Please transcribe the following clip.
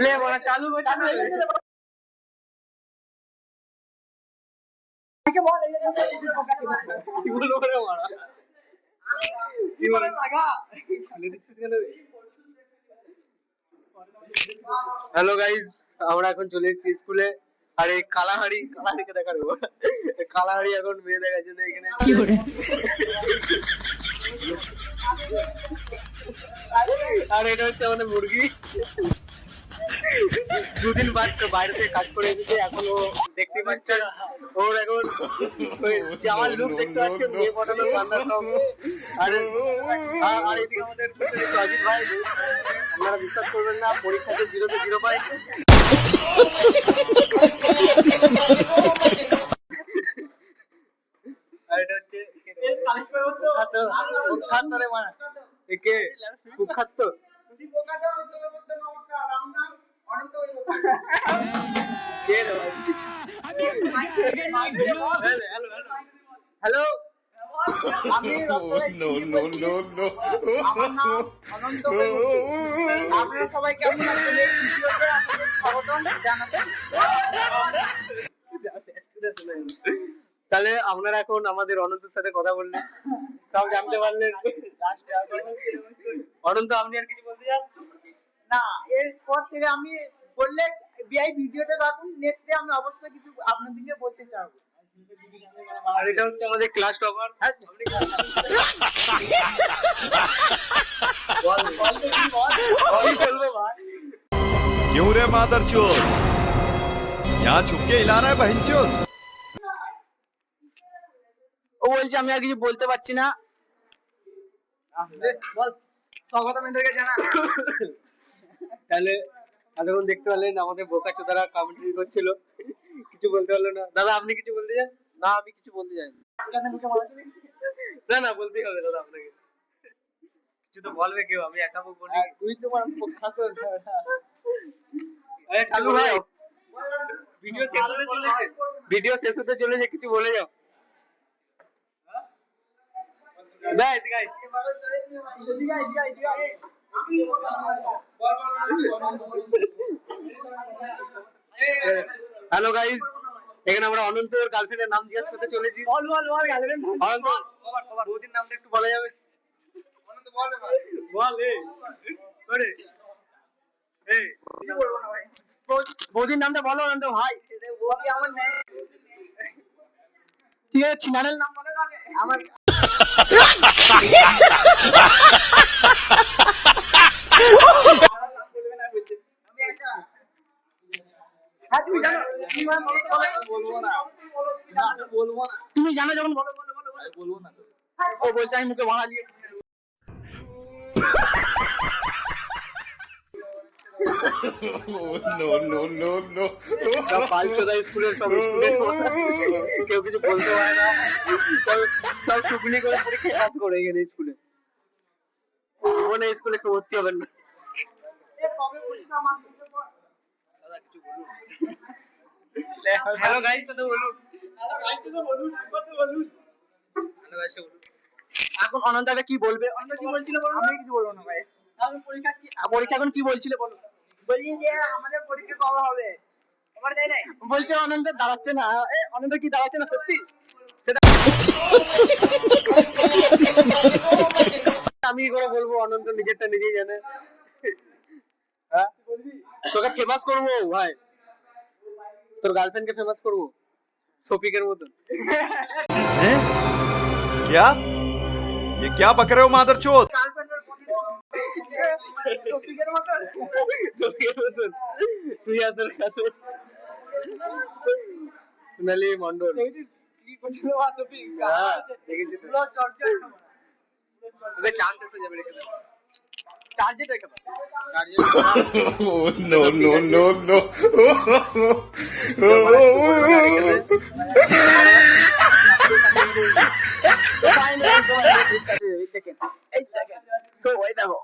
Play বলা চালু হয়ে গেছে বল কি বলবো রে মারা কি বলে লাগা খালি দিচ্ছিস কেন? হ্যালো গাইস, আমরা এখন চলে এসেছি স্কুলে। আর এই কালাহাড়িকে দেখা দেবো। কালাহাড়ি এখন মেয়ে দেখার জন্য এখানে কি করে। আর এটা হচ্ছে আমাদের মুরগি। দুদিন বাদ তো বাইরে থেকে কাজ করে এসেছে, এখন ও দেখতে পাচ্ছেন ওর এখন আমার লুক দেখতে পাচ্ছেন মেয়ে পটানোর বান্দা সব। আর এদিকে আমাদের অজিত ভাই, আপনারা বিশ্বাস করবেন না, পরীক্ষাতে 0-তে 0 পাই। আর এটা হচ্ছে কুখ্যাত। হ্যালো, আমি আপনারা সবাই কেমন আছেন? তাহলে আপনারা এখন আমাদের অনন্তের সাথে কথা বললেন, সব জানতে পারলেন। অনন্ত, আপনি আর কিছু বলতে চান? না, এরপর থেকে আমি বললে বিআই ভিডিওটা রাখুন, নেক্সট ডে আমি অবশ্যই কিছু আপনাদেরকে বলতে চাইবো। আর এটা হচ্ছে আমাদের ক্লাস টপার। क्यों रे मादरचोद, यहाँ छुप के हिला रहा है बहनचोद? ও বলছে আমি আর কিছু বলতে পারছি না। বল, স্বাগতম এদেরকে জানা। তাহলে এতক্ষণ দেখতে পারলেন আমাদের বোকা চোদারা কমেন্ট্রি করছিল, কিছু বলতে পারলো না। দাদা, আপনি কিছু বলতে চান? না, আমি কিছু বলতে চাই না। না, বলতেই হবে দাদা আপনাকে, কিছু তো বলবে কেউ, আমি একা বলবো না। তুই তোমার প্রখ্যাত। আরে ঠালু ভাই, ভিডিও শেষ হতে চলেছে, কিছু বলে যাও। হ্যালো গাইস, এখানে আমরা অনন্তর গার্লফ্রেন্ডের নাম জিজ্ঞেস করতে চলেছি। অনন্ত, বৌদির নামটা একটু বলা যাবে? অনন্ত বল ভাই, বল। বৌদির নামটা বলো অনন্ত ভাই। বৌদি আমার নেই, ঠিক আছে, ছিনানের নাম বলে আমার। তুমি জানো যখন বলো বলবো না। ও বলছে আমি মুখে ভাড়া দিয়ে স্কুলের সব কেউ কিছু বলতে পারে না, সব টুকলি করে পরীক্ষা পাস করে এখানে স্কুলে। মনে স্কুলে কেউ ভর্তি হবেন না। হ্যালো গাইস, তো বলুন। এখন অনন্তটা কি বলবে? অনন্ত কি বলছিল বলো? আমি কিছু বলবো না ভাই। আমি পরীক্ষা এখন কি বলছিলে বলো? বলি যে আমাদের পরীক্ষা কবে হবে? আমার তাই নাই বলছে। অনন্ত দাঁড়াচ্ছে না। অনন্ত কি দাঁড়াচ্ছে না সত্যি? সেটা আমি করে বলবো, অনন্ত নিজেরটা নিজেই জানে। হ্যাঁ, তোকে ফেমাস করবো ভাই, তোর গার্লফ্রেন্ডকে ফেমাস করবো শফিকের মতন। क्या? ये क्या बक रहे हो मादरचोद? শফিকের মতো তুই আর তোর সাথে সোনালি মন্ডল কি করছিল শফিক? দেখেছি তো। চর্চা চান্স এসে যাবে, রেখে দে। টার্গেট রেখে দাও। No, no, no, no. দেখেন, এই দেখেন, সো ওই দেখো।